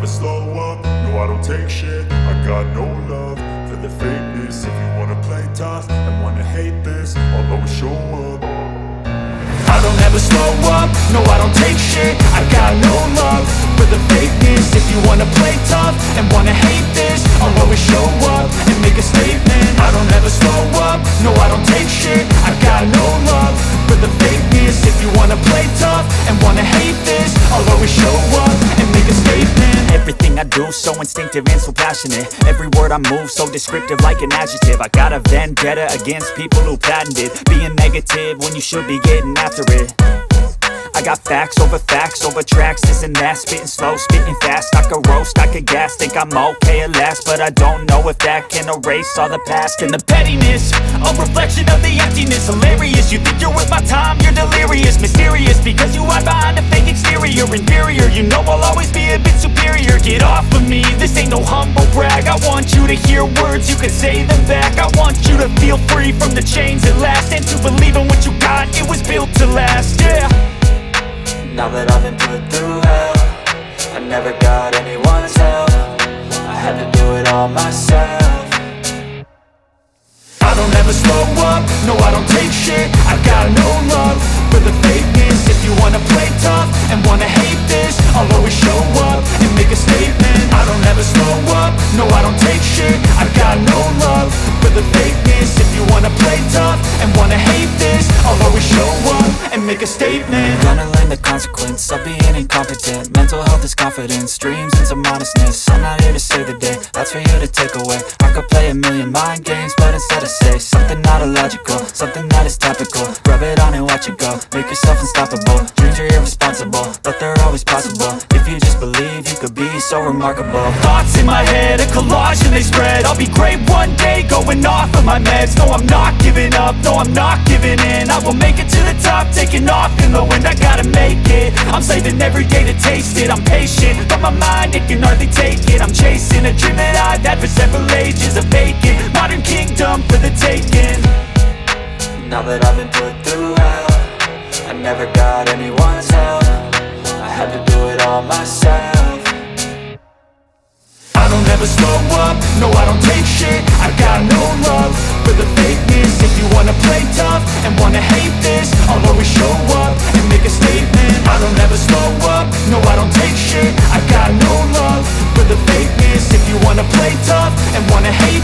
slow up, no I don't take shit. I got no love for the fakeness. If you wanna play tough and wanna hate this, I'll always show up. I don't ever slow up, no I don't take shit. I got no love for the fakeness. If you wanna play tough and wanna hate this, I'll always show up and make a statement. I don't ever slow up, no I don't take shit. I got no love for the fakeness. If you wanna play tough and wanna hate this, I'll always show up and make a statement. Everything I do so instinctive and so passionate. Every word I move so descriptive like an adjective. I got a vendetta against people who patented being negative when you should be getting after it. I got facts over tracks, this and that. Spitting slow, spitting fast, I could roast, I could gas. Think I'm okay at last, but I don't know if that can erase all the past. And the pettiness, a reflection of the emptiness. Hilarious, you think you're worth my time, you're delirious. Mysterious, because you hide behind a fake exterior. Inferior, you know I'll always be a bit superior. Get off of me, this ain't no humble brag. I want you to hear words, you can say them back. I want you to feel free from the chains at last, and to believe in what you got, it was built to last, yeah. Now that I've been put through hell, I never got anyone's help. I had to do it all myself. I don't ever slow up, no I don't take shit. I got no love for the fakeness. If you wanna play tough and wanna hate this, I'll always show up and make a statement. I don't ever slow up, no I don't take shit. I got no love for the fakeness. If you wanna play tough and wanna hate this, I'll always show up and make a statement. Gonna learn the consequence of being incompetent. Mental health is confidence, dreams and some honestness. I'm not here to save the day, that's for you to take away. I could play a million mind games, but instead I say something not illogical, something that is topical. Rub it on and watch it go, make yourself unstoppable. Dreams are irresponsible, but they're always possible. If you just believe, you could be so remarkable. Thoughts in my head, a collage and they spread. I'll be great one day, going off of my meds. No, I'm not giving up, no, I'm not giving in. I will make it to the top, taking off in the wind. I gotta make it, I'm saving every day to taste it. I'm patient, but my mind, it can hardly take it. I'm chasing a dream that I've had for several ages. A vacant, modern kingdom for the taking. Now that I've been put through hell, I never got anyone's help. I had to do it all myself. I don't ever slow up, no I don't take shit. I got no love for the fakeness. If you wanna play tough and wanna hate this, I'll always show up and make a statement. I don't ever slow up, no I don't take shit. I got no love for the fakeness. If you wanna play tough and wanna hate